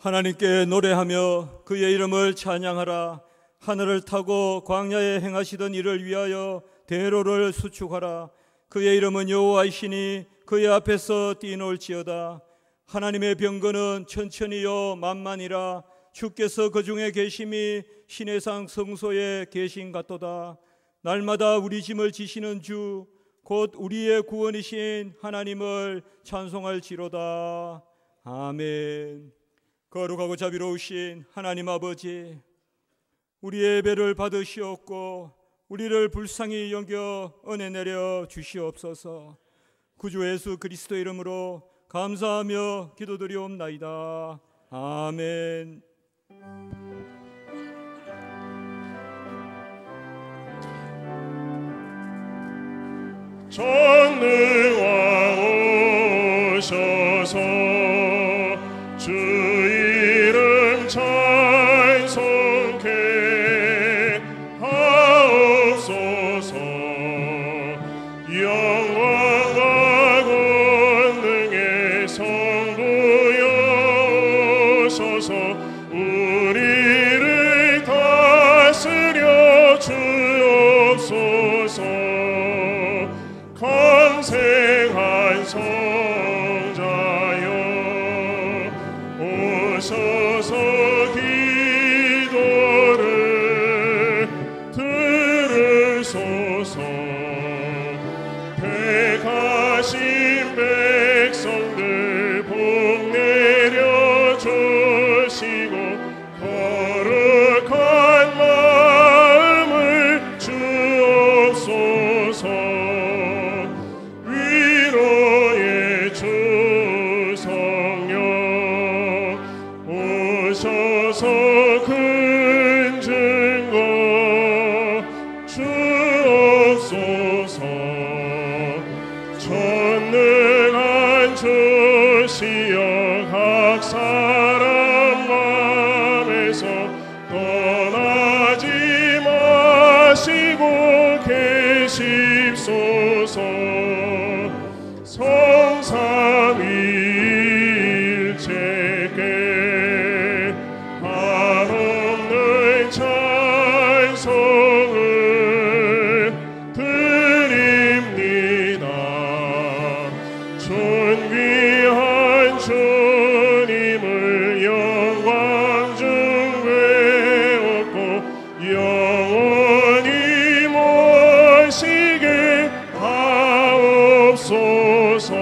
하나님께 노래하며 그의 이름을 찬양하라. 하늘을 타고 광야에 행하시던 이를 위하여 대로를 수축하라. 그의 이름은 여호와이시니 그의 앞에서 뛰놀지어다. 하나님의 병거는 천천히요 만만이라. 주께서 그 중에 계심이 신의 상 성소에 계신 같도다. 날마다 우리 짐을 지시는 주 곧 우리의 구원이신 하나님을 찬송할지로다. 아멘. 거룩하고 자비로우신 하나님 아버지, 우리의 예배를 받으시옵고 우리를 불쌍히 여겨 은혜 내려 주시옵소서. 구주 예수 그리스도 이름으로 감사하며 기도드리옵나이다. 아멘. 전능왕 오셔서 주 이름 찬송케 하옵소서. 영광과 권능의 성부여 오셔서 우리를 다스려 주옵소서. 강생한 성자여 오셔서 기도를 들으소서. 택하신 백성들 복 내려 주시고 거룩한 마음을 주옵소서. 위로의 주 성령 오셔서 큰 증거 주옵소서. 전능한 주시여 각 사람 마음에서 떠나지 마시고 계십소서. 성삼위일체께 한없는 찬송을 드립니다. 존귀한 주님을 영광 중 외웠고 영원히 모시게 하옵소서.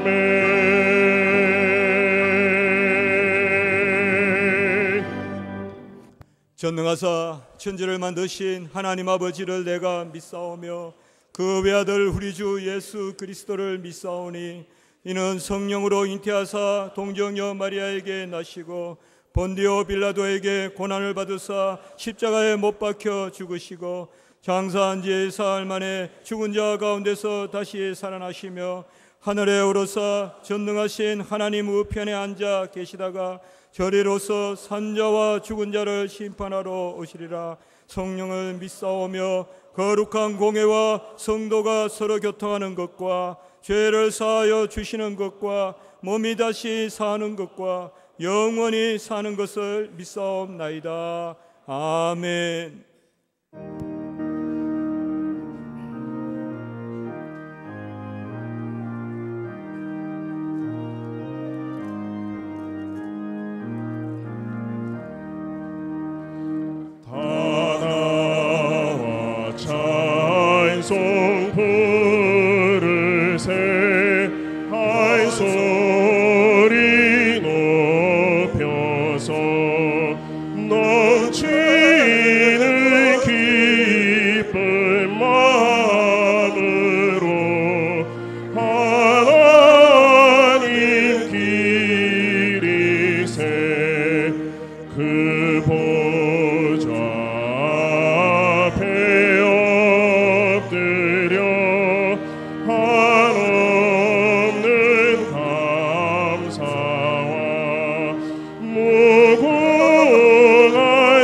아멘. 전능하사 천지를 만드신 하나님 아버지를 내가 믿사오며 그 외아들 우리 주 예수 그리스도를 믿사오니 이는 성령으로 잉태하사 동정녀 마리아에게 나시고 본디오 빌라도에게 고난을 받으사 십자가에 못 박혀 죽으시고 장사한 지 사흘 만에 죽은 자 가운데서 다시 살아나시며 하늘에 오르사 전능하신 하나님 우편에 앉아 계시다가 저리로서 산자와 죽은 자를 심판하러 오시리라. 성령을 믿사오며 거룩한 공회와 성도가 서로 교통하는 것과 죄를 사하여 주시는 것과 몸이 다시 사는 것과 영원히 사는 것을 믿사옵나이다. 아멘.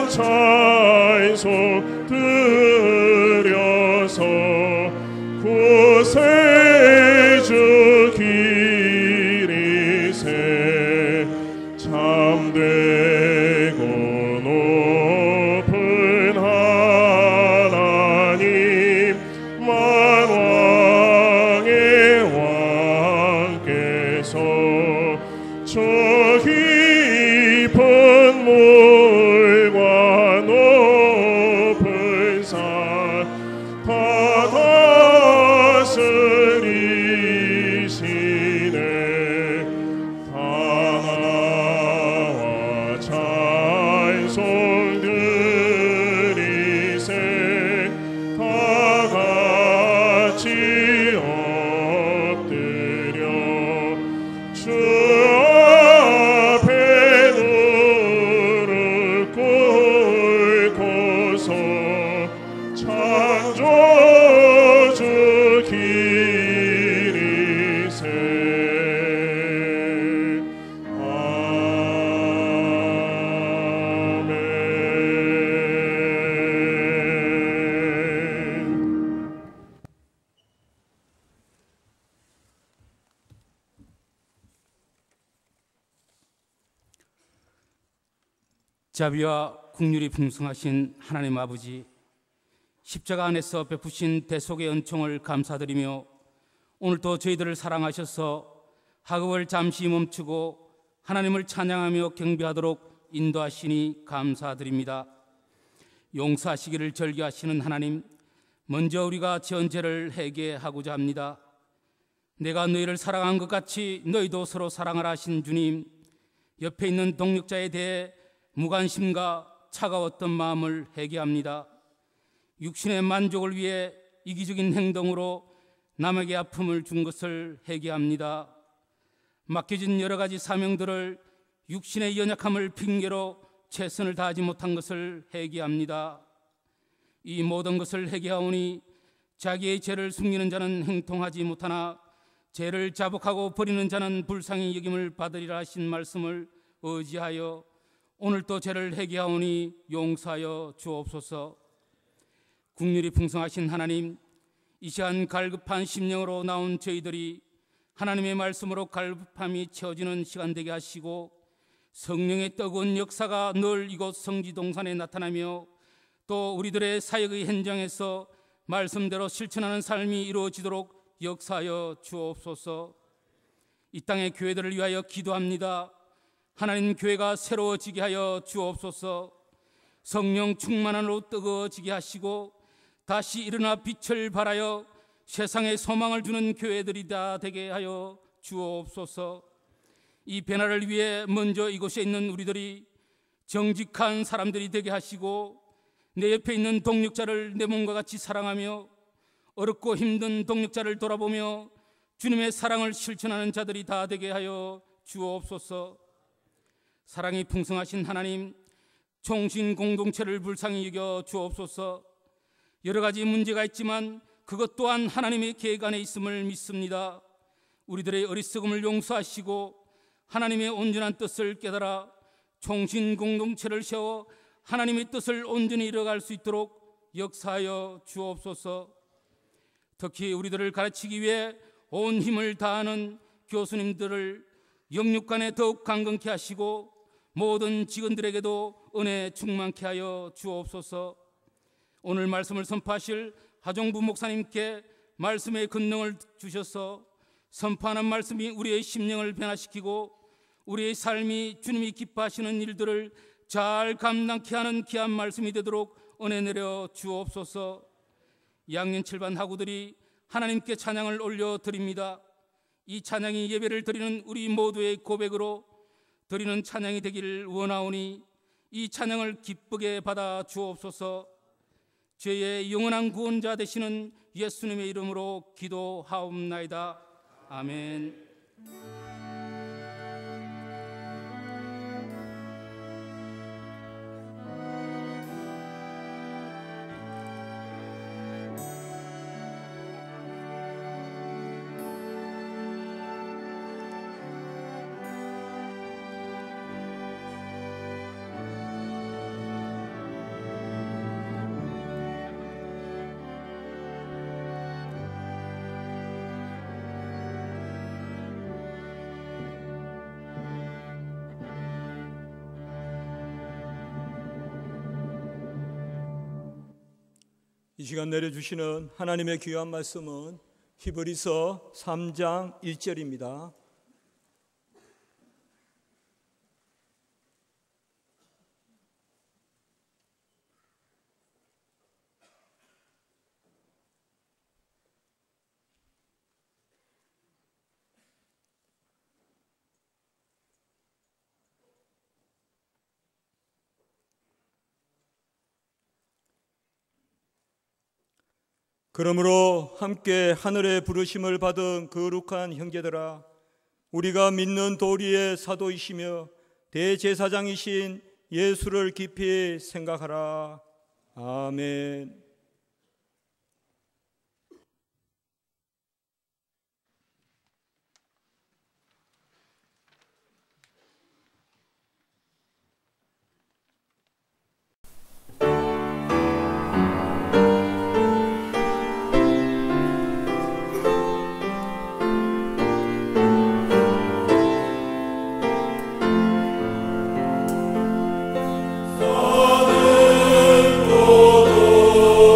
찬송 드려서 구세주 기리세 참되고 높은 하나님 만왕의 왕께서 저 깊은 물과 높은 산 다 다스리시네 다 나와 찬송 드리세 다 같이 엎드려 주 앞에 무릎 꿇고서 창조주 기리세 아멘. 자비와 국률이 풍성하신 하나님 아버지, 십자가 안에서 베푸신 대속의 은총을 감사드리며 오늘도 저희들을 사랑하셔서 학업을 잠시 멈추고 하나님을 찬양하며 경배하도록 인도하시니 감사드립니다. 용서하시기를 절기하시는 하나님, 먼저 우리가 지은 죄를 회개하고자 합니다. 내가 너희를 사랑한 것 같이 너희도 서로 사랑하라 하신 주님, 옆에 있는 동역자에 대해 무관심과 차가웠던 마음을 회개합니다. 육신의 만족을 위해 이기적인 행동으로 남에게 아픔을 준 것을 회개합니다. 맡겨진 여러 가지 사명들을 육신의 연약함을 핑계로 최선을 다하지 못한 것을 회개합니다. 이 모든 것을 회개하오니 자기의 죄를 숨기는 자는 행통하지 못하나 죄를 자복하고 버리는 자는 불쌍히 여김을 받으리라 하신 말씀을 의지하여 오늘도 죄를 회개하오니 용서하여 주옵소서. 국률이 풍성하신 하나님, 이 시간 갈급한 심령으로 나온 저희들이 하나님의 말씀으로 갈급함이 채워지는 시간 되게 하시고 성령의 뜨거운 역사가 늘 이곳 성지동산에 나타나며 또 우리들의 사역의 현장에서 말씀대로 실천하는 삶이 이루어지도록 역사하여 주옵소서. 이 땅의 교회들을 위하여 기도합니다. 하나님 교회가 새로워지게 하여 주옵소서. 성령 충만함으로 뜨거워지게 하시고 다시 일어나 빛을 발하여 세상에 소망을 주는 교회들이 다 되게 하여 주옵소서. 이 변화를 위해 먼저 이곳에 있는 우리들이 정직한 사람들이 되게 하시고 내 옆에 있는 동역자를 내 몸과 같이 사랑하며 어렵고 힘든 동역자를 돌아보며 주님의 사랑을 실천하는 자들이 다 되게 하여 주옵소서. 사랑이 풍성하신 하나님, 총신 공동체를 불쌍히 여겨 주옵소서. 여러 가지 문제가 있지만 그것 또한 하나님의 계획 안에 있음을 믿습니다. 우리들의 어리석음을 용서하시고 하나님의 온전한 뜻을 깨달아 총신 공동체를 세워 하나님의 뜻을 온전히 이뤄갈 수 있도록 역사하여 주옵소서. 특히 우리들을 가르치기 위해 온 힘을 다하는 교수님들을 영육간에 더욱 강건케 하시고 모든 직원들에게도 은혜 충만케 하여 주옵소서. 오늘 말씀을 선포하실 하종부 목사님께 말씀의 권능을 주셔서 선포하는 말씀이 우리의 심령을 변화시키고 우리의 삶이 주님이 기뻐하시는 일들을 잘 감당케 하는 귀한 말씀이 되도록 은혜 내려 주옵소서. 2학년 7반 학우들이 하나님께 찬양을 올려드립니다. 이 찬양이 예배를 드리는 우리 모두의 고백으로 드리는 찬양이 되기를 원하오니 이 찬양을 기쁘게 받아 주옵소서. 죄의 영원한 구원자 되시는 예수님의 이름으로 기도하옵나이다. 아멘. 이 시간 내려주시는 하나님의 귀한 말씀은 히브리서 3장 1절입니다. 그러므로 함께 하늘의 부르심을 받은 거룩한 형제들아, 우리가 믿는 도리의 사도이시며 대제사장이신 예수를 깊이 생각하라. 아멘. 나는 너도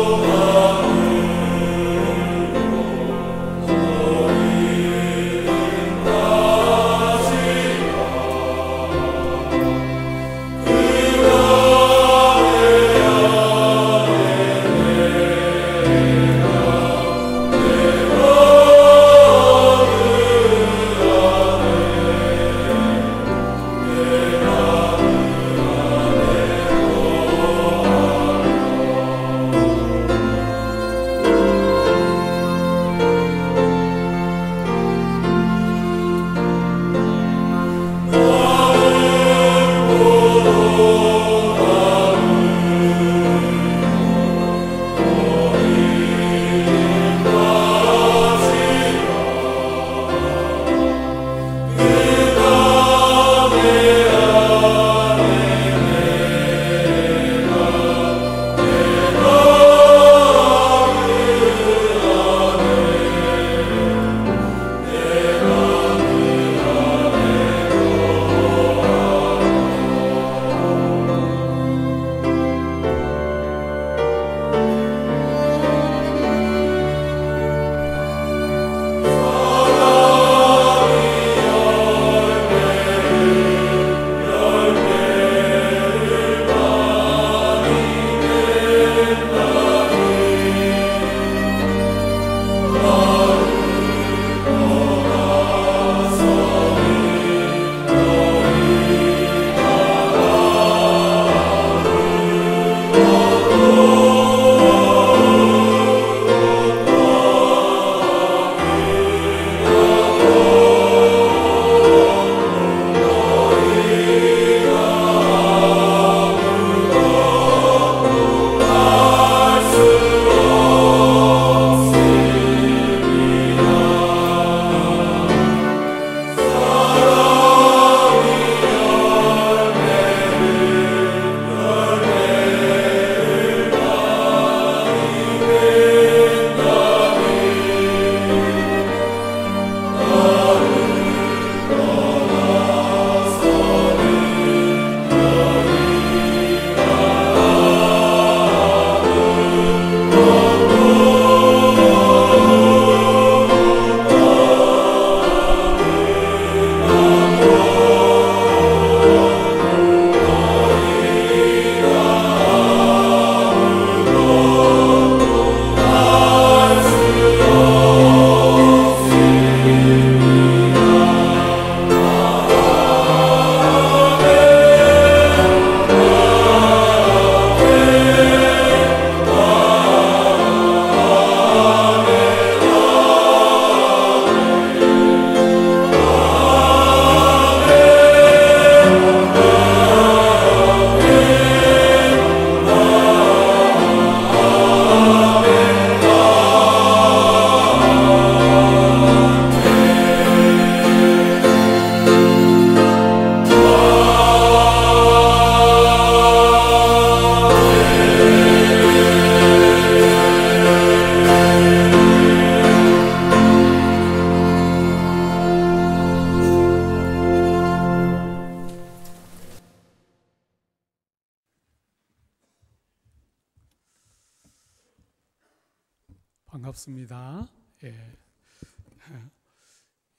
반갑습니다. 예.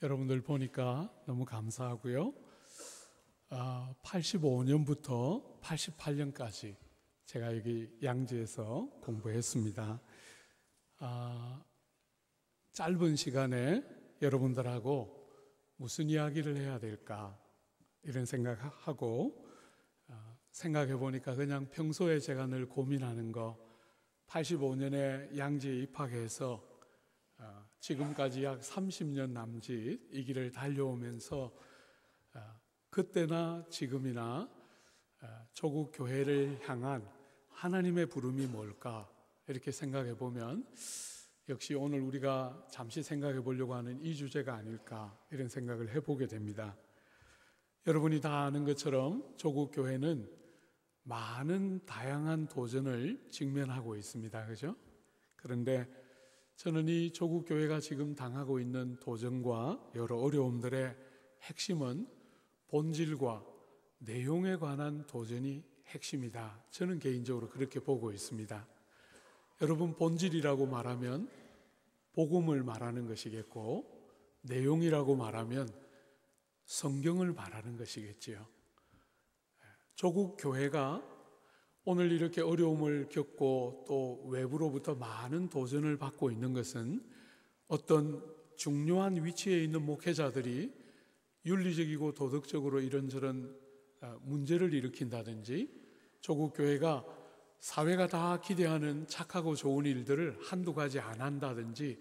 여러분들 보니까 너무 감사하고요. 85년부터 88년까지 제가 여기 양지에서 공부했습니다. 짧은 시간에 여러분들하고 무슨 이야기를 해야 될까 이런 생각하고 생각해 보니까 그냥 평소에 제가 늘 고민하는 거 85년에 양지에 입학해서 지금까지 약 30년 남짓 이 길을 달려오면서 그때나 지금이나 조국 교회를 향한 하나님의 부름이 뭘까 이렇게 생각해 보면 역시 오늘 우리가 잠시 생각해 보려고 하는 이 주제가 아닐까 이런 생각을 해보게 됩니다. 여러분이 다 아는 것처럼 조국 교회는 많은 다양한 도전을 직면하고 있습니다. 그죠? 그런데 저는 이 조국 교회가 지금 당하고 있는 도전과 여러 어려움들의 핵심은 본질과 내용에 관한 도전이 핵심이다. 저는 개인적으로 그렇게 보고 있습니다. 여러분, 본질이라고 말하면 복음을 말하는 것이겠고 내용이라고 말하면 성경을 말하는 것이겠지요. 조국 교회가 오늘 이렇게 어려움을 겪고 또 외부로부터 많은 도전을 받고 있는 것은 어떤 중요한 위치에 있는 목회자들이 윤리적이고 도덕적으로 이런저런 문제를 일으킨다든지 조국 교회가 사회가 다 기대하는 착하고 좋은 일들을 한두 가지 안 한다든지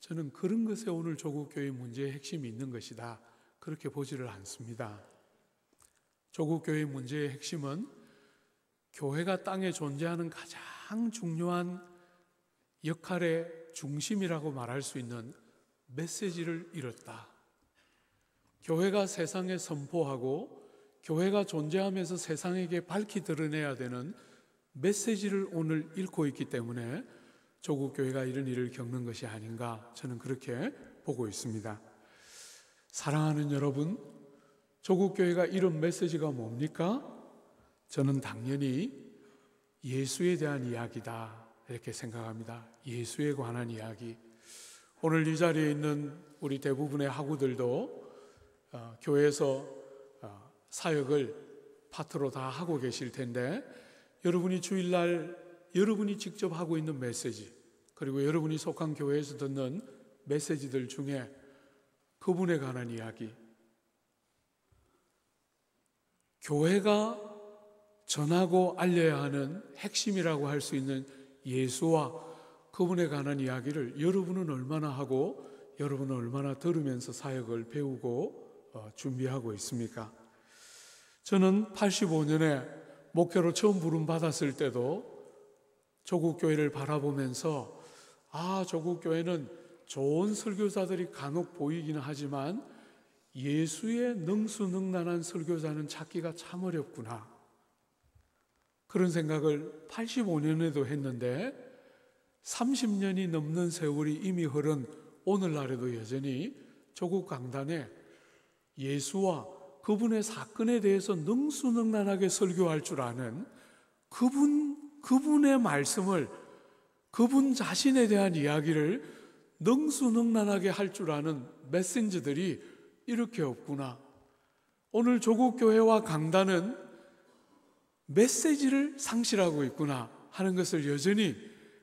저는 그런 것에 오늘 조국 교회 문제의 핵심이 있는 것이다. 그렇게 보지를 않습니다. 조국 교회의 문제의 핵심은 교회가 땅에 존재하는 가장 중요한 역할의 중심이라고 말할 수 있는 메시지를 잃었다. 교회가 세상에 선포하고 교회가 존재하면서 세상에게 밝히 드러내야 되는 메시지를 오늘 잃고 있기 때문에 조국 교회가 이런 일을 겪는 것이 아닌가 저는 그렇게 보고 있습니다. 사랑하는 여러분, 조국 교회가 이런 메시지가 뭡니까? 저는 당연히 예수에 대한 이야기다 이렇게 생각합니다. 예수에 관한 이야기. 오늘 이 자리에 있는 우리 대부분의 학우들도 교회에서 사역을 파트로 다 하고 계실 텐데 여러분이 주일날 여러분이 직접 하고 있는 메시지 그리고 여러분이 속한 교회에서 듣는 메시지들 중에 그분에 관한 이야기, 교회가 전하고 알려야 하는 핵심이라고 할 수 있는 예수와 그분에 관한 이야기를 여러분은 얼마나 하고 여러분은 얼마나 들으면서 사역을 배우고 준비하고 있습니까? 저는 85년에 목회로 처음 부름 받았을 때도 조국 교회를 바라보면서 조국 교회는 좋은 설교자들이 간혹 보이기는 하지만 예수의 능수능란한 설교자는 찾기가 참 어렵구나. 그런 생각을 85년에도 했는데 30년이 넘는 세월이 이미 흐른 오늘날에도 여전히 조국 강단에 예수와 그분의 사건에 대해서 능수능란하게 설교할 줄 아는 그분의 말씀을 그분 자신에 대한 이야기를 능수능란하게 할 줄 아는 메신저들이 이렇게 없구나. 오늘 조국 교회와 강단은 메시지를 상실하고 있구나 하는 것을 여전히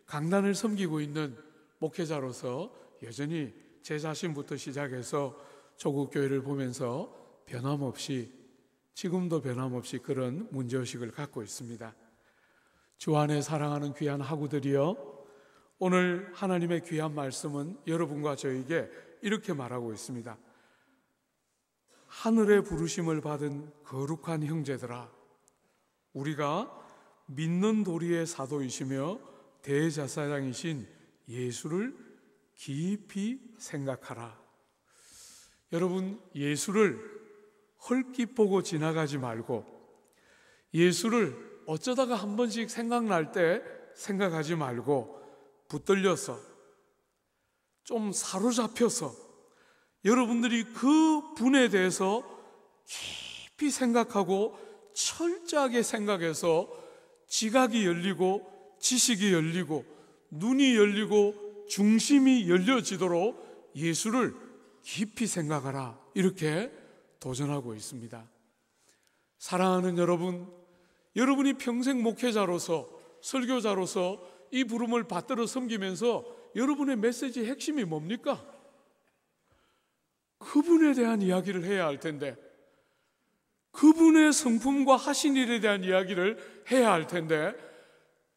강단을 섬기고 있는 목회자로서 여전히 제 자신부터 시작해서 조국 교회를 보면서 변함없이 지금도 변함없이 그런 문제의식을 갖고 있습니다. 주 안에 사랑하는 귀한 학우들이여, 오늘 하나님의 귀한 말씀은 여러분과 저에게 이렇게 말하고 있습니다. 하늘의 부르심을 받은 거룩한 형제들아, 우리가 믿는 도리의 사도이시며 대제사장이신 예수를 깊이 생각하라. 여러분, 예수를 헐깃 보고 지나가지 말고 예수를 어쩌다가 한 번씩 생각날 때 생각하지 말고 붙들려서 좀 사로잡혀서 여러분들이 그 분에 대해서 깊이 생각하고 철저하게 생각해서 지각이 열리고 지식이 열리고 눈이 열리고 중심이 열려지도록 예수를 깊이 생각하라, 이렇게 도전하고 있습니다. 사랑하는 여러분, 여러분이 평생 목회자로서, 설교자로서 이 부름을 받들어 섬기면서 여러분의 메시지의 핵심이 뭡니까? 그분에 대한 이야기를 해야 할 텐데, 그분의 성품과 하신 일에 대한 이야기를 해야 할 텐데,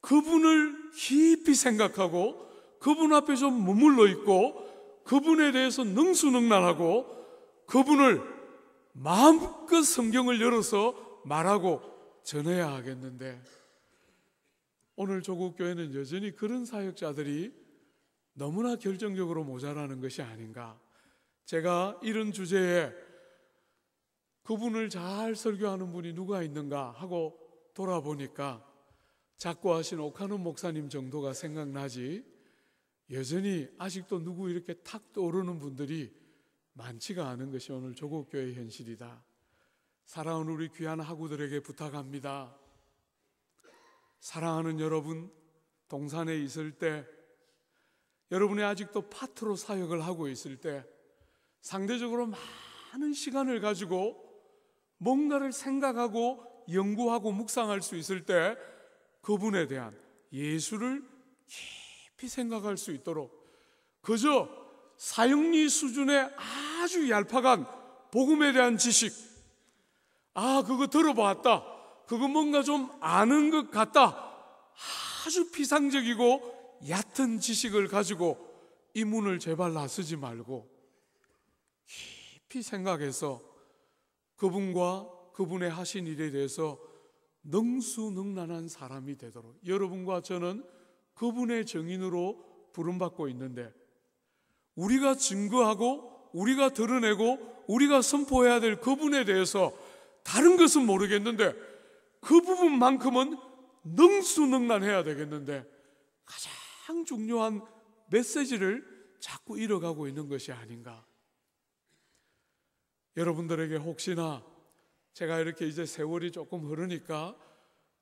그분을 깊이 생각하고 그분 앞에 좀 머물러 있고 그분에 대해서 능수능란하고 그분을 마음껏 성경을 열어서 말하고 전해야 하겠는데, 오늘 조국교회는 여전히 그런 사역자들이 너무나 결정적으로 모자라는 것이 아닌가. 제가 이런 주제에 그분을 잘 설교하는 분이 누가 있는가 하고 돌아보니까 작고하신 오카노 목사님 정도가 생각나지, 여전히 아직도 누구 이렇게 탁 떠오르는 분들이 많지가 않은 것이 오늘 조국교회의 현실이다. 사랑하는 우리 귀한 학우들에게 부탁합니다. 사랑하는 여러분, 동산에 있을 때, 여러분이 아직도 파트로 사역을 하고 있을 때, 상대적으로 많은 시간을 가지고 뭔가를 생각하고 연구하고 묵상할 수 있을 때 그분에 대한 예수를 깊이 생각할 수 있도록, 그저 사형리 수준의 아주 얄팍한 복음에 대한 지식, 그거 들어봤다, 그거 뭔가 좀 아는 것 같다, 아주 피상적이고 얕은 지식을 가지고 이 문을 제발 나서지 말고 깊이 생각해서 그분과 그분의 하신 일에 대해서 능수능란한 사람이 되도록, 여러분과 저는 그분의 증인으로 부름받고 있는데, 우리가 증거하고 우리가 드러내고 우리가 선포해야 될 그분에 대해서 다른 것은 모르겠는데 그 부분만큼은 능수능란해야 되겠는데, 가장 중요한 메시지를 자꾸 잃어가고 있는 것이 아닌가. 여러분들에게 혹시나 제가 이렇게 이제 세월이 조금 흐르니까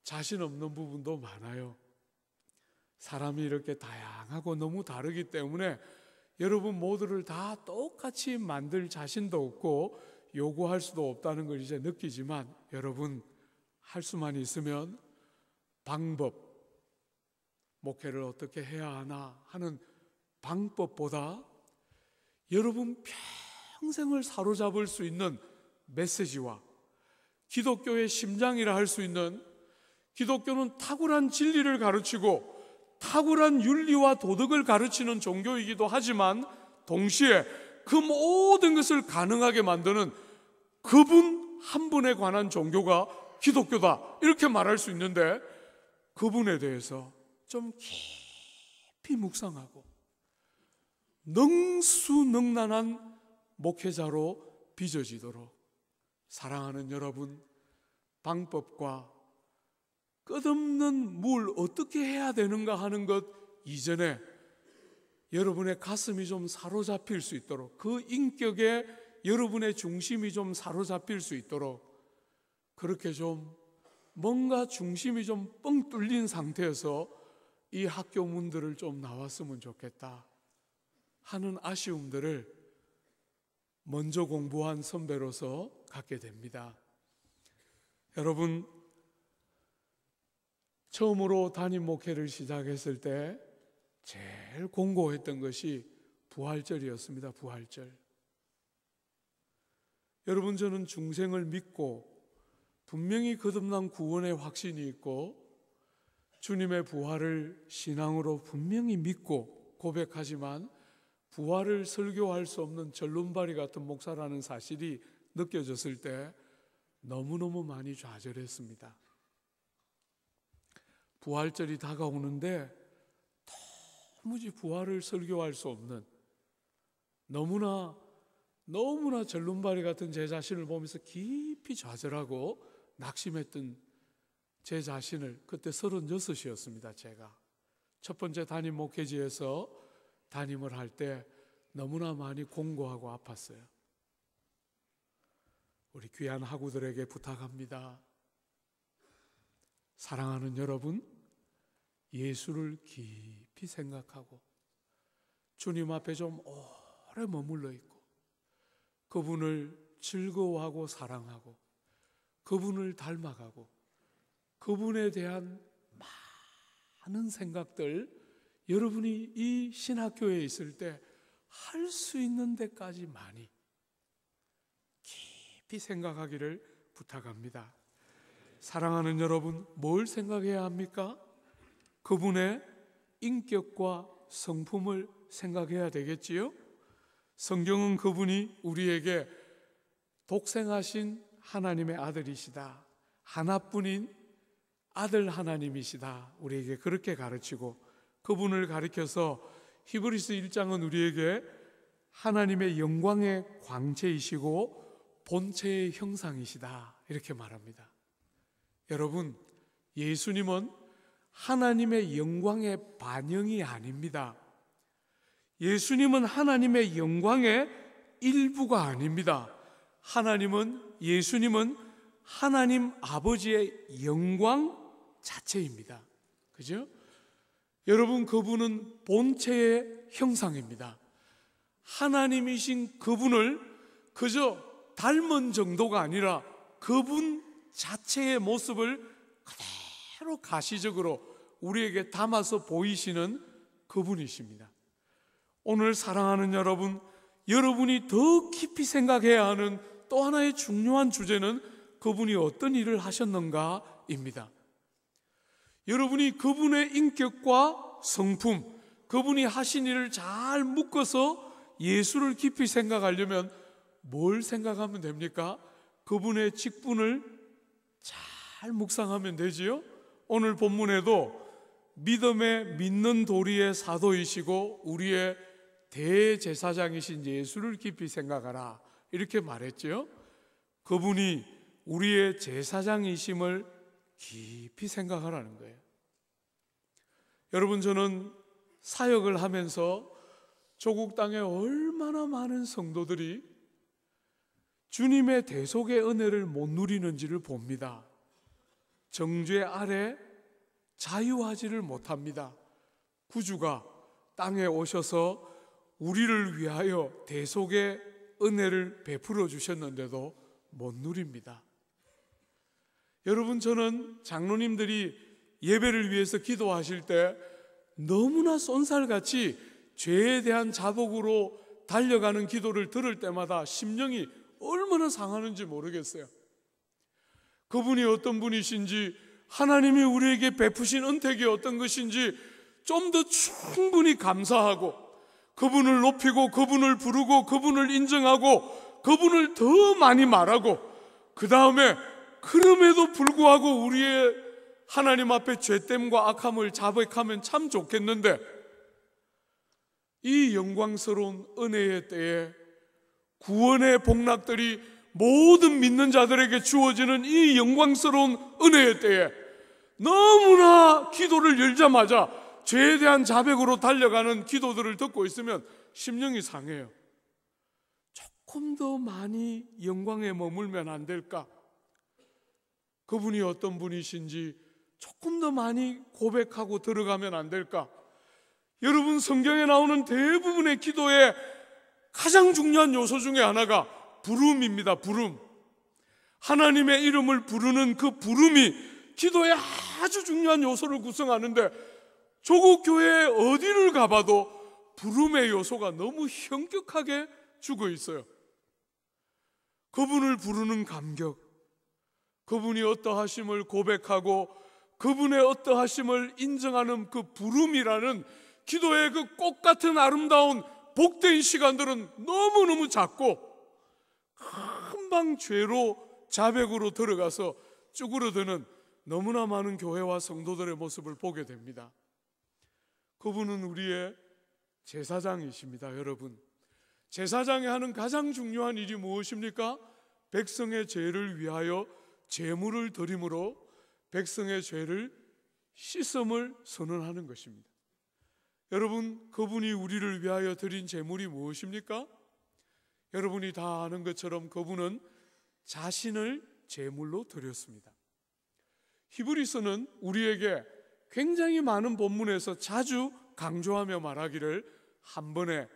자신 없는 부분도 많아요. 사람이 이렇게 다양하고 너무 다르기 때문에 여러분 모두를 다 똑같이 만들 자신도 없고 요구할 수도 없다는 걸 이제 느끼지만, 여러분 할 수만 있으면 방법, 목회를 어떻게 해야 하나 하는 방법보다 여러분 평생을 사로잡을 수 있는 메시지와 기독교의 심장이라 할 수 있는, 기독교는 탁월한 진리를 가르치고 탁월한 윤리와 도덕을 가르치는 종교이기도 하지만 동시에 그 모든 것을 가능하게 만드는 그분 한 분에 관한 종교가 기독교다, 이렇게 말할 수 있는데, 그분에 대해서 좀 깊이 묵상하고 능수능란한 목회자로 빚어지도록, 사랑하는 여러분, 방법과 끝없는 뭘 어떻게 해야 되는가 하는 것 이전에 여러분의 가슴이 좀 사로잡힐 수 있도록, 그 인격에 여러분의 중심이 좀 사로잡힐 수 있도록, 그렇게 좀 뭔가 중심이 좀 뻥 뚫린 상태에서 이 학교 문들을 좀 나왔으면 좋겠다 하는 아쉬움들을 먼저 공부한 선배로서 갖게 됩니다. 여러분, 처음으로 담임 목회를 시작했을 때 제일 공고했던 것이 부활절이었습니다. 부활절. 여러분, 저는 중생을 믿고 분명히 거듭난 구원의 확신이 있고 주님의 부활을 신앙으로 분명히 믿고 고백하지만 부활을 설교할 수 없는 절름발이 같은 목사라는 사실이 느껴졌을 때 너무너무 많이 좌절했습니다. 부활절이 다가오는데 도무지 부활을 설교할 수 없는, 너무나 절름발이 같은 제 자신을 보면서 깊이 좌절하고 낙심했던 제 자신을, 그때 36이었습니다. 제가 첫 번째 담임 목회지에서 담임을 할 때 너무나 많이 공고하고 아팠어요. 우리 귀한 학우들에게 부탁합니다. 사랑하는 여러분, 예수를 깊이 생각하고 주님 앞에 좀 오래 머물러 있고 그분을 즐거워하고 사랑하고 그분을 닮아가고 그분에 대한 많은 생각들 여러분이 이 신학교에 있을 때 할 수 있는 데까지 많이 깊이 생각하기를 부탁합니다. 사랑하는 여러분, 뭘 생각해야 합니까? 그분의 인격과 성품을 생각해야 되겠지요? 성경은 그분이 우리에게 독생하신 하나님의 아들이시다, 하나뿐인 아들 하나님이시다, 우리에게 그렇게 가르치고 그분을 가리켜서 히브리서 1장은 우리에게 하나님의 영광의 광채이시고 본체의 형상이시다 이렇게 말합니다. 여러분, 예수님은 하나님의 영광의 반영이 아닙니다. 예수님은 하나님의 영광의 일부가 아닙니다. 예수님은 하나님 아버지의 영광 자체입니다. 그죠? 여러분, 그분은 본체의 형상입니다. 하나님이신 그분을 그저 닮은 정도가 아니라 그분 자체의 모습을 그대로 가시적으로 우리에게 담아서 보이시는 그분이십니다. 오늘 사랑하는 여러분, 여러분이 더 깊이 생각해야 하는 또 하나의 중요한 주제는 그분이 어떤 일을 하셨는가입니다. 여러분이 그분의 인격과 성품, 그분이 하신 일을 잘 묶어서 예수를 깊이 생각하려면 뭘 생각하면 됩니까? 그분의 직분을 잘 묵상하면 되지요. 오늘 본문에도 믿음의 믿는 도리의 사도이시고 우리의 대제사장이신 예수를 깊이 생각하라 이렇게 말했죠. 그분이 우리의 제사장이심을 깊이 생각하라는 거예요. 여러분, 저는 사역을 하면서 조국 땅에 얼마나 많은 성도들이 주님의 대속의 은혜를 못 누리는지를 봅니다. 정죄 아래 자유하지를 못합니다. 구주가 땅에 오셔서 우리를 위하여 대속의 은혜를 베풀어 주셨는데도 못 누립니다. 여러분, 저는 장로님들이 예배를 위해서 기도하실 때 너무나 쏜살같이 죄에 대한 자복으로 달려가는 기도를 들을 때마다 심령이 얼마나 상하는지 모르겠어요. 그분이 어떤 분이신지, 하나님이 우리에게 베푸신 은택이 어떤 것인지 좀 더 충분히 감사하고 그분을 높이고 그분을 부르고 그분을 인정하고 그분을 더 많이 말하고 그 다음에 그럼에도 불구하고 우리의 하나님 앞에 죄됨과 악함을 자백하면 참 좋겠는데, 이 영광스러운 은혜의 때에 구원의 복락들이 모든 믿는 자들에게 주어지는 이 영광스러운 은혜의 때에 너무나 기도를 열자마자 죄에 대한 자백으로 달려가는 기도들을 듣고 있으면 심령이 상해요. 조금 더 많이 영광에 머물면 안 될까? 그분이 어떤 분이신지 조금 더 많이 고백하고 들어가면 안 될까? 여러분, 성경에 나오는 대부분의 기도의 가장 중요한 요소 중에 하나가 부름입니다. 부름. 하나님의 이름을 부르는 그 부름이 기도의 아주 중요한 요소를 구성하는데, 조국 교회에 어디를 가봐도 부름의 요소가 너무 현격하게 죽어 있어요. 그분을 부르는 감격, 그분이 어떠하심을 고백하고 그분의 어떠하심을 인정하는 그 부름이라는 기도의 그 꽃 같은 아름다운 복된 시간들은 너무너무 작고 금방 죄로 자백으로 들어가서 쭈그러드는 너무나 많은 교회와 성도들의 모습을 보게 됩니다. 그분은 우리의 제사장이십니다. 여러분, 제사장이 하는 가장 중요한 일이 무엇입니까? 백성의 죄를 위하여 제물을 드림으로 백성의 죄를 씻음을 선언하는 것입니다. 여러분, 그분이 우리를 위하여 드린 제물이 무엇입니까? 여러분이 다 아는 것처럼 그분은 자신을 제물로 드렸습니다. 히브리서는 우리에게 굉장히 많은 본문에서 자주 강조하며 말하기를 한 번에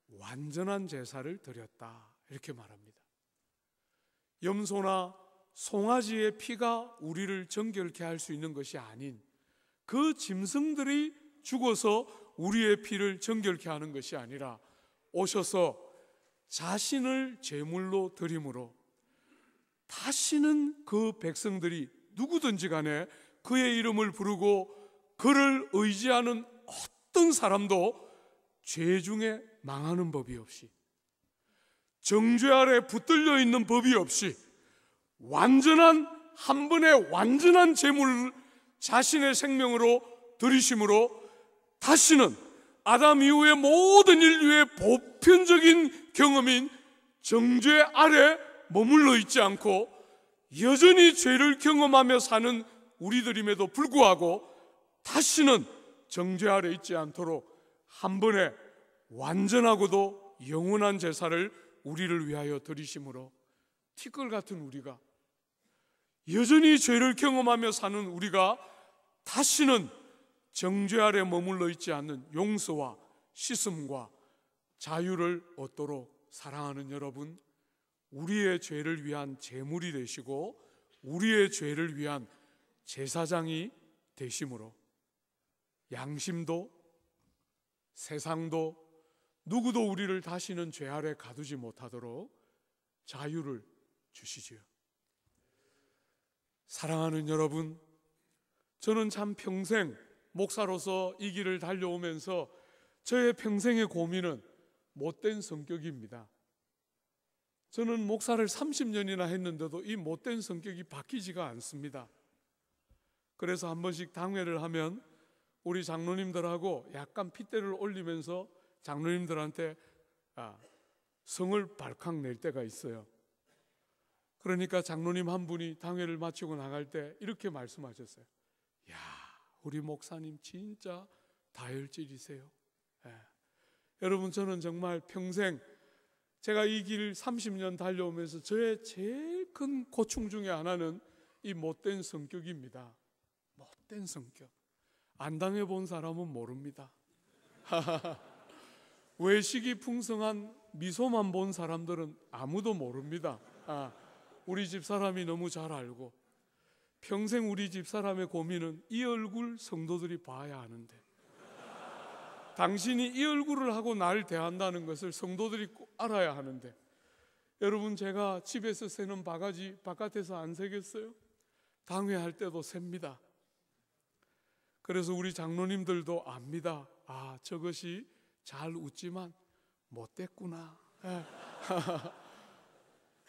완전한 제사를 드렸다 이렇게 말합니다. 염소나 송아지의 피가 우리를 정결케 할 수 있는 것이 아닌 그 짐승들이 죽어서 우리의 피를 정결케 하는 것이 아니라 오셔서 자신을 제물로 드림으로 다시는 그 백성들이 누구든지 간에 그의 이름을 부르고 그를 의지하는 어떤 사람도 죄 중에 망하는 법이 없이 정죄 아래 붙들려 있는 법이 없이 완전한 한 번의 완전한 제물을 자신의 생명으로 드리심으로 다시는 아담 이후의 모든 인류의 보편적인 경험인 정죄 아래 머물러 있지 않고 여전히 죄를 경험하며 사는 우리들임에도 불구하고 다시는 정죄 아래 있지 않도록 한 번에 완전하고도 영원한 제사를 우리를 위하여 드리심으로 티끌 같은 우리가 여전히 죄를 경험하며 사는 우리가 다시는 정죄 아래 머물러 있지 않는 용서와 씻음과 자유를 얻도록 사랑하는 여러분, 우리의 죄를 위한 제물이 되시고 우리의 죄를 위한 제사장이 되심으로 양심도 세상도 누구도 우리를 다시는 죄 아래 가두지 못하도록 자유를 주시지요. 사랑하는 여러분, 저는 참 평생 목사로서 이 길을 달려오면서 저의 평생의 고민은 못된 성격입니다. 저는 목사를 30년이나 했는데도 이 못된 성격이 바뀌지가 않습니다. 그래서 한 번씩 당회를 하면 우리 장로님들하고 약간 핏대를 올리면서 장로님들한테 성을 발칵 낼 때가 있어요. 그러니까 장로님 한 분이 당회를 마치고 나갈 때 이렇게 말씀하셨어요. 야, 우리 목사님 진짜 다혈질이세요. 여러분, 저는 정말 평생 제가 이 길 30년 달려오면서 저의 제일 큰 고충 중에 하나는 이 못된 성격입니다. 못된 성격. 안 당해본 사람은 모릅니다. 외식이 풍성한 미소만 본 사람들은 아무도 모릅니다. 우리 집 사람이 너무 잘 알고 평생 우리 집 사람의 고민은 이 얼굴 성도들이 봐야 하는데 당신이 이 얼굴을 하고 나를 대한다는 것을 성도들이 꼭 알아야 하는데 여러분, 제가 집에서 새는 바가지 바깥에서 안 새겠어요? 당회할 때도 셉니다. 그래서 우리 장로님들도 압니다. 아, 저것이 잘 웃지만 못됐구나.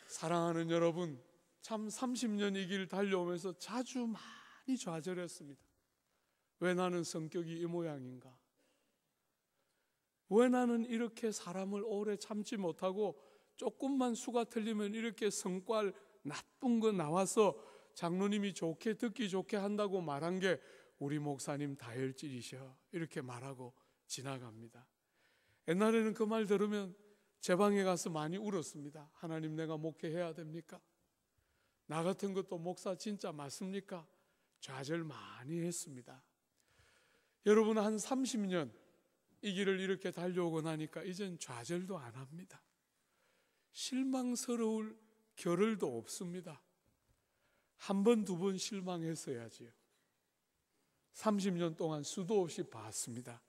사랑하는 여러분, 참 30년 이 길 달려오면서 자주 많이 좌절했습니다. 왜 나는 성격이 이 모양인가? 왜 나는 이렇게 사람을 오래 참지 못하고 조금만 수가 틀리면 이렇게 성깔 나쁜 거 나와서 장로님이 좋게 듣기 좋게 한다고 말한 게 우리 목사님 다혈질이셔 이렇게 말하고 지나갑니다. 옛날에는 그 말 들으면 제 방에 가서 많이 울었습니다. 하나님, 내가 목회해야 됩니까? 나 같은 것도 목사 진짜 맞습니까? 좌절 많이 했습니다. 여러분, 한 30년 이 길을 이렇게 달려오고 나니까 이젠 좌절도 안 합니다. 실망스러울 겨를도 없습니다. 한 번, 두 번 실망했어야지요. 30년 동안 수도 없이 봤습니다.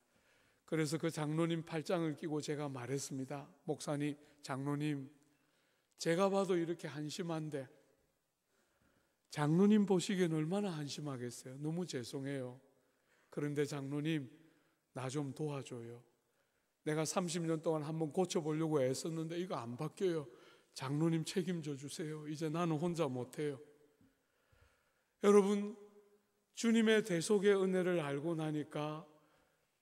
그래서 그 장로님 팔짱을 끼고 제가 말했습니다. 목사님, 장로님, 제가 봐도 이렇게 한심한데 장로님 보시기엔 얼마나 한심하겠어요. 너무 죄송해요. 그런데 장로님, 나 좀 도와줘요. 내가 30년 동안 한번 고쳐보려고 애썼는데 이거 안 바뀌어요. 장로님 책임져 주세요. 이제 나는 혼자 못해요. 여러분, 주님의 대속의 은혜를 알고 나니까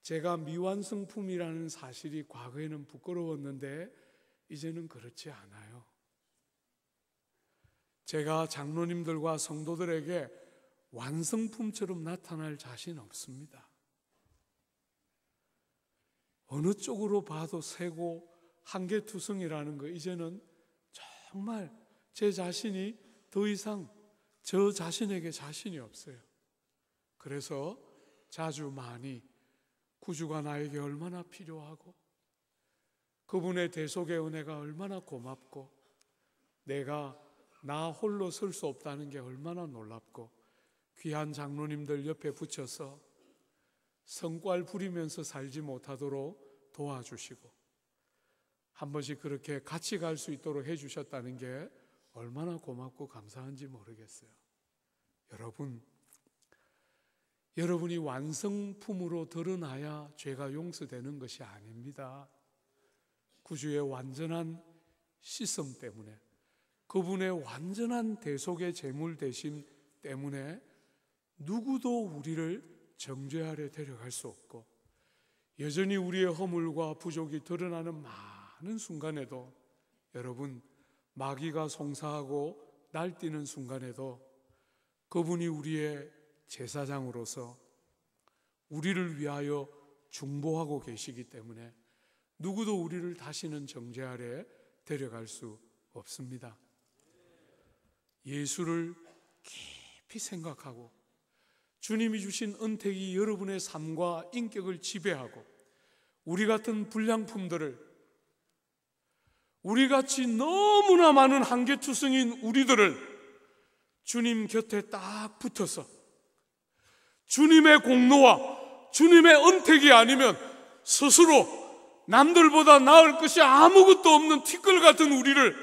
제가 미완성품이라는 사실이 과거에는 부끄러웠는데 이제는 그렇지 않아요. 제가 장로님들과 성도들에게 완성품처럼 나타날 자신 없습니다. 어느 쪽으로 봐도 새고 한계투성이라는 거 이제는 정말 제 자신이 더 이상 저 자신에게 자신이 없어요. 그래서 자주 많이 구주가 나에게 얼마나 필요하고 그분의 대속의 은혜가 얼마나 고맙고 내가 나 홀로 설 수 없다는 게 얼마나 놀랍고 귀한 장로님들 옆에 붙여서 성깔 부리면서 살지 못하도록 도와주시고 한 번씩 그렇게 같이 갈 수 있도록 해주셨다는 게 얼마나 고맙고 감사한지 모르겠어요. 여러분이 완성품으로 드러나야 죄가 용서되는 것이 아닙니다. 구주의 완전한 씻음 때문에 그분의 완전한 대속의 제물 되심 때문에 누구도 우리를 정죄하려 데려갈 수 없고 여전히 우리의 허물과 부족이 드러나는 많은 순간에도 여러분 마귀가 송사하고 날뛰는 순간에도 그분이 우리의 제사장으로서 우리를 위하여 중보하고 계시기 때문에 누구도 우리를 다시는 정죄하려 데려갈 수 없습니다. 예수를 깊이 생각하고 주님이 주신 은택이 여러분의 삶과 인격을 지배하고 우리 같은 불량품들을 우리같이 너무나 많은 한계투성인 우리들을 주님 곁에 딱 붙어서 주님의 공로와 주님의 은택이 아니면 스스로 남들보다 나을 것이 아무것도 없는 티끌 같은 우리를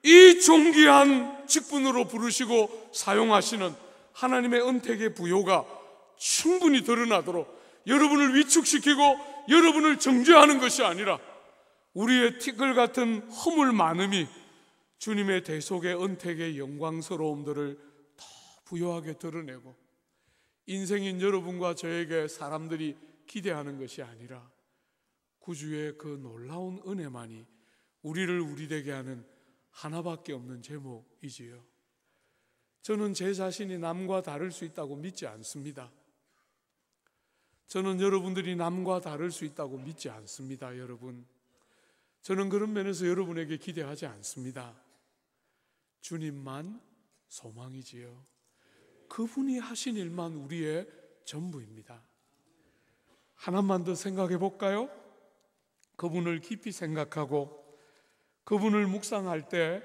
이 존귀한 직분으로 부르시고 사용하시는 하나님의 은택의 부요가 충분히 드러나도록 여러분을 위축시키고 여러분을 정죄하는 것이 아니라 우리의 티끌 같은 허물 많음이 주님의 대속의 은택의 영광스러움들을 더 부요하게 드러내고 인생인 여러분과 저에게 사람들이 기대하는 것이 아니라 구주의 그 놀라운 은혜만이 우리를 우리되게 하는 하나밖에 없는 제목이지요. 저는 제 자신이 남과 다를 수 있다고 믿지 않습니다. 저는 여러분들이 남과 다를 수 있다고 믿지 않습니다. 여러분, 저는 그런 면에서 여러분에게 기대하지 않습니다. 주님만 소망이지요. 그분이 하신 일만 우리의 전부입니다. 하나만 더 생각해 볼까요? 그분을 깊이 생각하고 그분을 묵상할 때,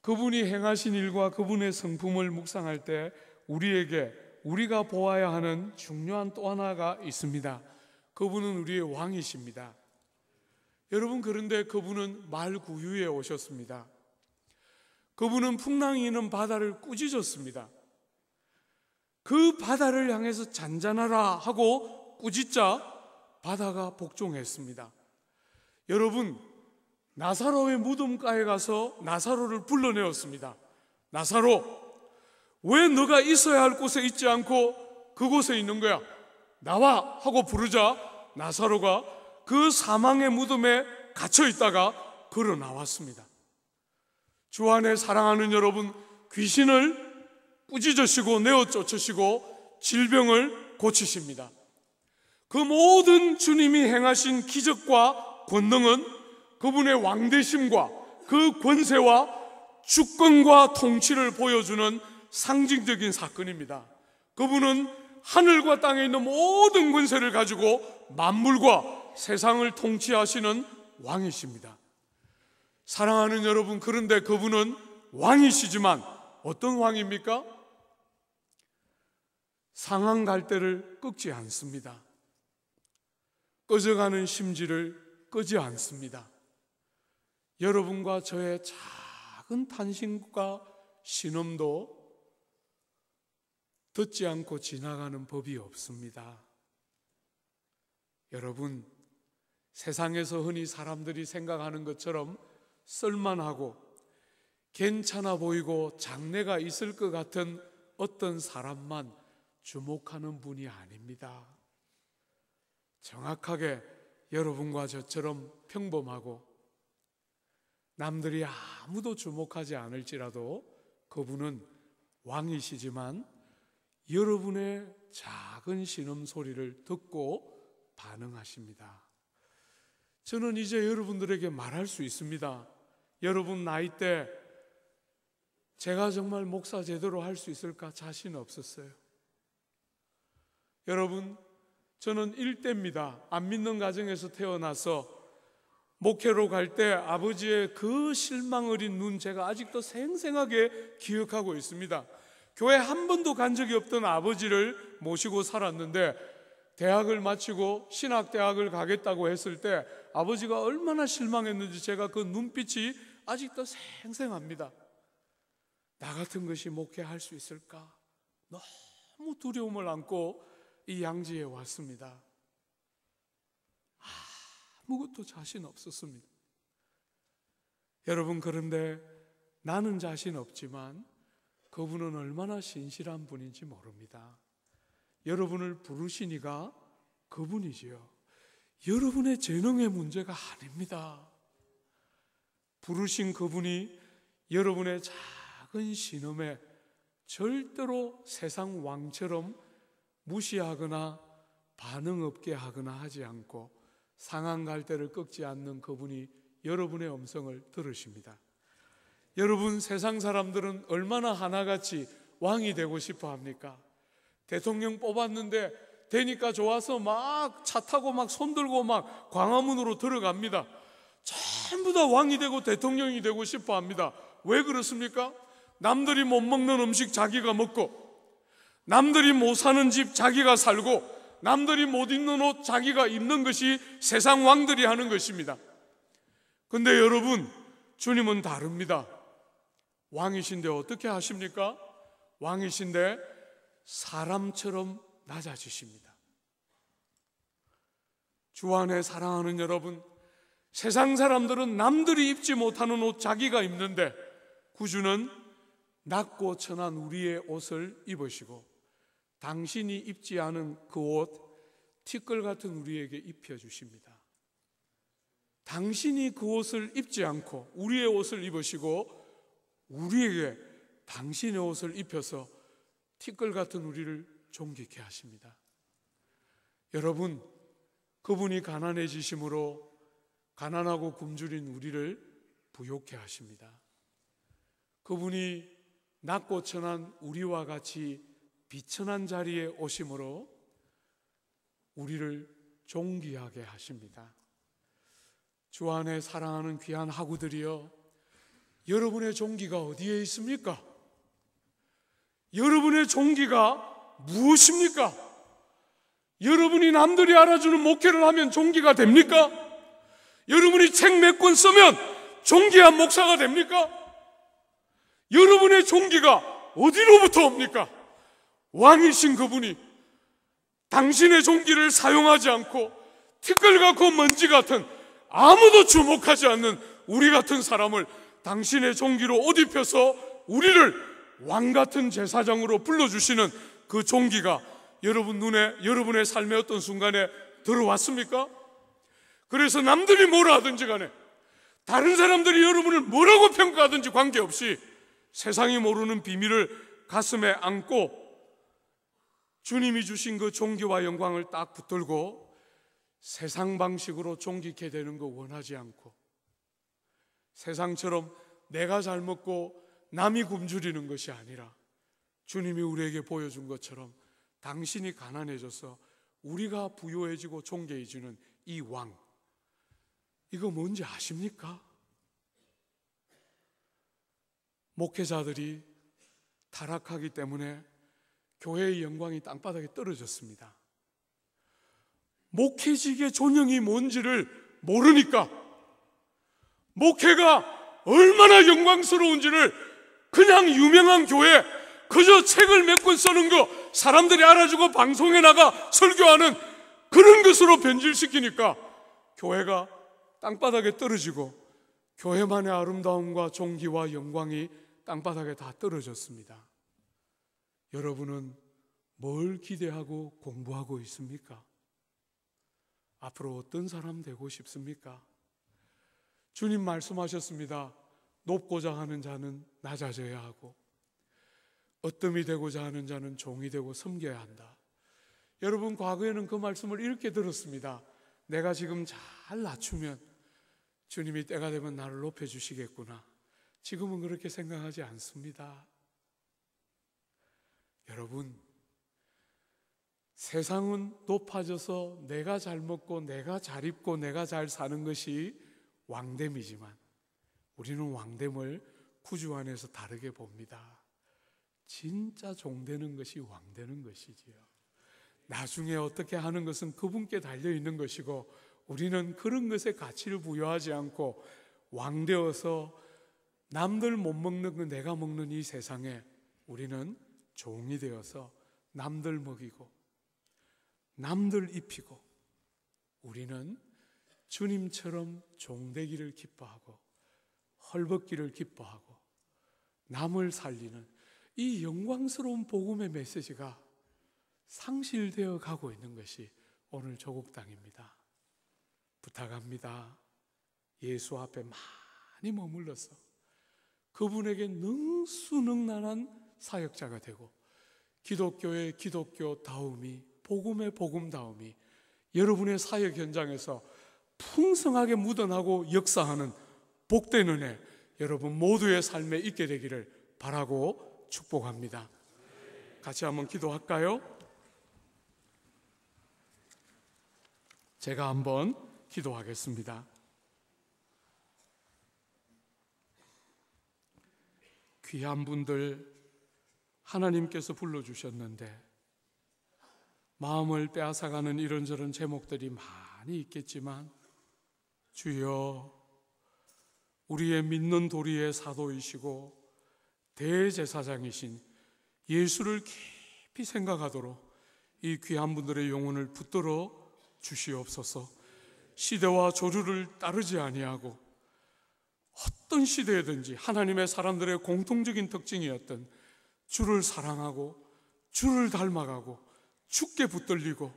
그분이 행하신 일과 그분의 성품을 묵상할 때 우리에게 우리가 보아야 하는 중요한 또 하나가 있습니다. 그분은 우리의 왕이십니다. 여러분, 그런데 그분은 말구유에 오셨습니다. 그분은 풍랑이 있는 바다를 꾸짖었습니다. 그 바다를 향해서 잔잔하라 하고 꾸짖자 바다가 복종했습니다. 여러분, 나사로의 무덤가에 가서 나사로를 불러내었습니다. 나사로, 왜 너가 있어야 할 곳에 있지 않고 그곳에 있는 거야? 나와! 하고 부르자 나사로가 그 사망의 무덤에 갇혀 있다가 걸어 나왔습니다. 주 안에 사랑하는 여러분, 귀신을 꾸짖으시고 내어 쫓으시고 질병을 고치십니다. 그 모든 주님이 행하신 기적과 권능은 그분의 왕되심과 그 권세와 주권과 통치를 보여주는 상징적인 사건입니다. 그분은 하늘과 땅에 있는 모든 권세를 가지고 만물과 세상을 통치하시는 왕이십니다. 사랑하는 여러분, 그런데 그분은 왕이시지만 어떤 왕입니까? 상한 갈대를 꺾지 않습니다. 꺼져가는 심지를 끄지 않습니다. 여러분과 저의 작은 탄식과 신음도 듣지 않고 지나가는 법이 없습니다. 여러분, 세상에서 흔히 사람들이 생각하는 것처럼 쓸만하고 괜찮아 보이고 장래가 있을 것 같은 어떤 사람만 주목하는 분이 아닙니다. 정확하게 여러분과 저처럼 평범하고 남들이 아무도 주목하지 않을지라도 그분은 왕이시지만 여러분의 작은 신음소리를 듣고 반응하십니다. 저는 이제 여러분들에게 말할 수 있습니다. 여러분 나이 때 제가 정말 목사 제대로 할 수 있을까 자신 없었어요. 여러분, 저는 일대입니다. 안 믿는 가정에서 태어나서 목회로 갈 때 아버지의 그 실망 어린 눈 제가 아직도 생생하게 기억하고 있습니다. 교회 한 번도 간 적이 없던 아버지를 모시고 살았는데 대학을 마치고 신학대학을 가겠다고 했을 때 아버지가 얼마나 실망했는지 제가 그 눈빛이 아직도 생생합니다. 나 같은 것이 목회할 수 있을까? 너무 두려움을 안고 이 양지에 왔습니다. 아무것도 자신 없었습니다. 여러분, 그런데 나는 자신 없지만 그분은 얼마나 신실한 분인지 모릅니다. 여러분을 부르시니가 그분이지요. 여러분의 재능의 문제가 아닙니다. 부르신 그분이 여러분의 작은 신음에 절대로 세상 왕처럼 무시하거나 반응 없게 하거나 하지 않고 상한 갈대를 꺾지 않는 그분이 여러분의 음성을 들으십니다. 여러분, 세상 사람들은 얼마나 하나같이 왕이 되고 싶어 합니까? 대통령 뽑았는데 되니까 좋아서 막 차 타고 막 손들고 막 광화문으로 들어갑니다. 전부 다 왕이 되고 대통령이 되고 싶어 합니다. 왜 그렇습니까? 남들이 못 먹는 음식 자기가 먹고, 남들이 못 사는 집 자기가 살고, 남들이 못 입는 옷 자기가 입는 것이 세상 왕들이 하는 것입니다. 근데 여러분, 주님은 다릅니다. 왕이신데 어떻게 하십니까? 왕이신데 사람처럼 낮아지십니다. 주 안에 사랑하는 여러분, 세상 사람들은 남들이 입지 못하는 옷 자기가 입는데 구주는 낮고 천한 우리의 옷을 입으시고 당신이 입지 않은 그 옷 티끌 같은 우리에게 입혀주십니다. 당신이 그 옷을 입지 않고 우리의 옷을 입으시고 우리에게 당신의 옷을 입혀서 티끌 같은 우리를 존귀케 하십니다. 여러분, 그분이 가난해지심으로 가난하고 굶주린 우리를 부욕케 하십니다. 그분이 낮고 천한 우리와 같이 비천한 자리에 오심으로 우리를 존귀하게 하십니다. 주 안에 사랑하는 귀한 하구들이여, 여러분의 존귀가 어디에 있습니까? 여러분의 존귀가 무엇입니까? 여러분이 남들이 알아주는 목회를 하면 존귀가 됩니까? 여러분이 책 몇 권 쓰면 존귀한 목사가 됩니까? 여러분의 존귀가 어디로부터 옵니까? 왕이신 그분이 당신의 존귀를 사용하지 않고 티끌 같고 먼지 같은 아무도 주목하지 않는 우리 같은 사람을 당신의 존귀로 옷 입혀서 우리를 왕 같은 제사장으로 불러주시는 그 존귀가 여러분 눈에, 여러분의 삶의 어떤 순간에 들어왔습니까? 그래서 남들이 뭐라 하든지 간에, 다른 사람들이 여러분을 뭐라고 평가하든지 관계없이 세상이 모르는 비밀을 가슴에 안고 주님이 주신 그 존귀와 영광을 딱 붙들고 세상 방식으로 존귀케 되는 거 원하지 않고, 세상처럼 내가 잘 먹고 남이 굶주리는 것이 아니라 주님이 우리에게 보여준 것처럼 당신이 가난해져서 우리가 부유해지고 존귀해지는 이 왕, 이거 뭔지 아십니까? 목회자들이 타락하기 때문에 교회의 영광이 땅바닥에 떨어졌습니다. 목회직의 존영이 뭔지를 모르니까, 목회가 얼마나 영광스러운지를 그냥 유명한 교회, 그저 책을 몇 권 쓰는 거 사람들이 알아주고 방송에 나가 설교하는 그런 것으로 변질시키니까 교회가 땅바닥에 떨어지고 교회만의 아름다움과 존귀와 영광이 땅바닥에 다 떨어졌습니다. 여러분은 뭘 기대하고 공부하고 있습니까? 앞으로 어떤 사람 되고 싶습니까? 주님 말씀하셨습니다. 높고자 하는 자는 낮아져야 하고 어뜸이 되고자 하는 자는 종이 되고 섬겨야 한다. 여러분, 과거에는 그 말씀을 이렇게 들었습니다. 내가 지금 잘 낮추면 주님이 때가 되면 나를 높여주시겠구나. 지금은 그렇게 생각하지 않습니다. 여러분, 세상은 높아져서 내가 잘 먹고 내가 잘 입고 내가 잘 사는 것이 왕됨이지만 우리는 왕됨을 구주 안에서 다르게 봅니다. 진짜 종되는 것이 왕되는 것이지요. 나중에 어떻게 하는 것은 그분께 달려있는 것이고 우리는 그런 것에 가치를 부여하지 않고 왕되어서 남들 못 먹는 거 내가 먹는 이 세상에 우리는 종이 되어서 남들 먹이고 남들 입히고 우리는 주님처럼 종되기를 기뻐하고 헐벗기를 기뻐하고 남을 살리는 이 영광스러운 복음의 메시지가 상실되어 가고 있는 것이 오늘 조국 땅입니다. 부탁합니다. 예수 앞에 많이 머물러서 그분에게 능수능란한 사역자가 되고 기독교의 기독교다움이 복음의 복음다움이 여러분의 사역 현장에서 풍성하게 묻어나고 역사하는 복된 은혜 여러분 모두의 삶에 있게 되기를 바라고 축복합니다. 같이 한번 기도할까요? 제가 한번 기도하겠습니다. 귀한 분들 하나님께서 불러주셨는데 마음을 빼앗아가는 이런저런 제목들이 많이 있겠지만 주여 우리의 믿는 도리의 사도이시고 대제사장이신 예수를 깊이 생각하도록 이 귀한 분들의 영혼을 붙들어 주시옵소서. 시대와 조류를 따르지 아니하고 어떤 시대에든지 하나님의 사람들의 공통적인 특징이었던 주를 사랑하고 주를 닮아가고 주께 붙들리고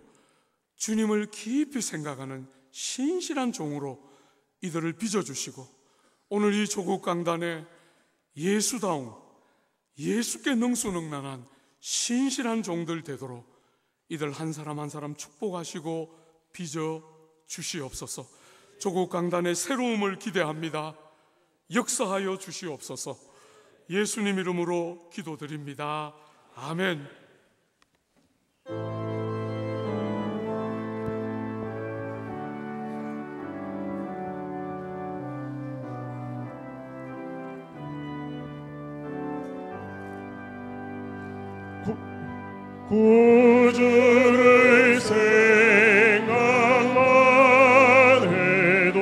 주님을 깊이 생각하는 신실한 종으로 이들을 빚어주시고 오늘 이 조국 강단에 예수다운 예수께 능수능란한 신실한 종들 되도록 이들 한 사람 한 사람 축복하시고 빚어 주시옵소서. 조국 강단의 새로움을 기대합니다. 역사하여 주시옵소서. 예수님 이름으로 기도드립니다. 아멘. 구주를 생각만 해도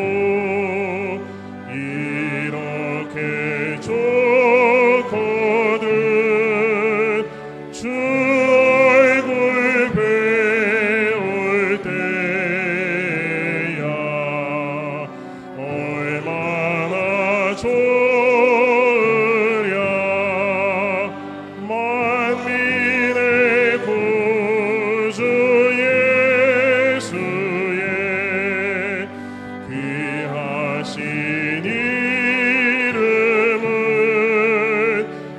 이렇게 좋거든. 주 얼굴 배울 때야 얼마나 좋으랴. 만민의 구주 예수의 귀하신 이름은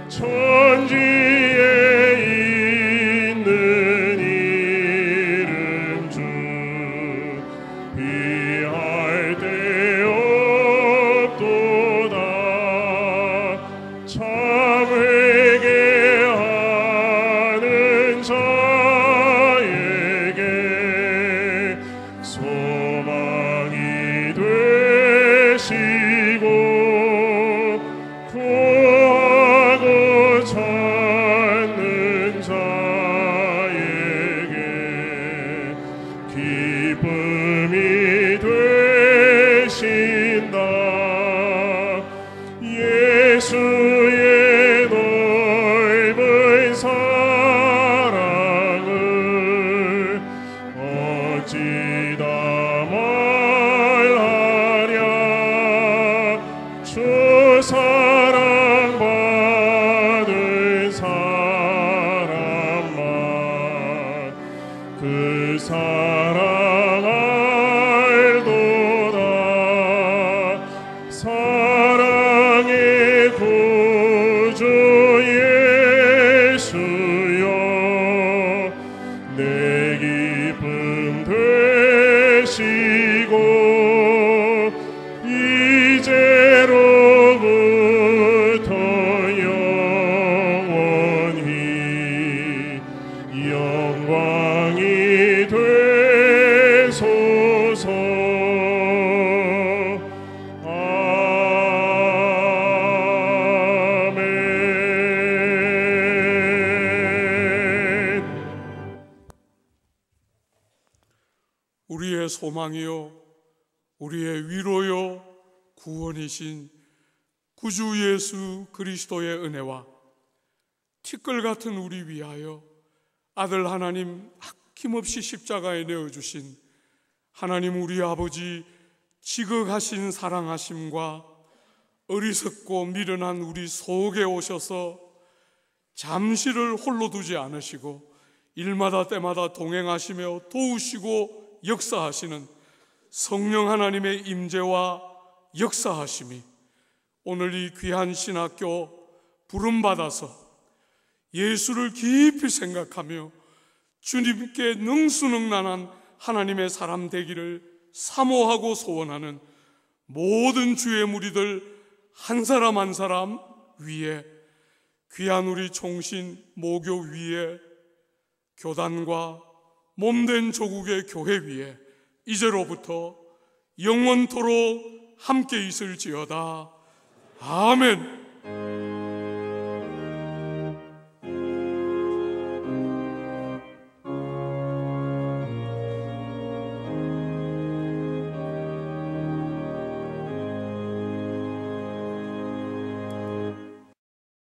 천지에 있는 이름 중 비할 데 없도다. 참 회개하는 자에게 소망이 되시고 구하고 찾는 자에게 기쁨이 되신다. 예수의 넓은 사랑을 어찌다 말하랴. 주 사랑받은 사람만 그 사랑 알도다. 사랑의 구주 예수여 내 기쁨 되시고 이제로부터 영원히 영광이 우리의 소망이요 우리의 위로요 구원이신 구주 예수 그리스도의 은혜와 티끌 같은 우리 위하여 아들 하나님 아낌없이 십자가에 내어주신 하나님 우리 아버지 지극하신 사랑하심과 어리석고 미련한 우리 속에 오셔서 잠시를 홀로 두지 않으시고 일마다 때마다 동행하시며 도우시고 역사하시는 성령 하나님의 임재와 역사하심이 오늘 이 귀한 신학교 부름받아서 예수를 깊이 생각하며 주님께 능수능란한 하나님의 사람 되기를 사모하고 소원하는 모든 주의 무리들 한 사람 한 사람 위에 귀한 우리 총신 모교 위에 교단과 몸된 조국의 교회 위에 이제로부터 영원토록 함께 있을지어다. 아멘.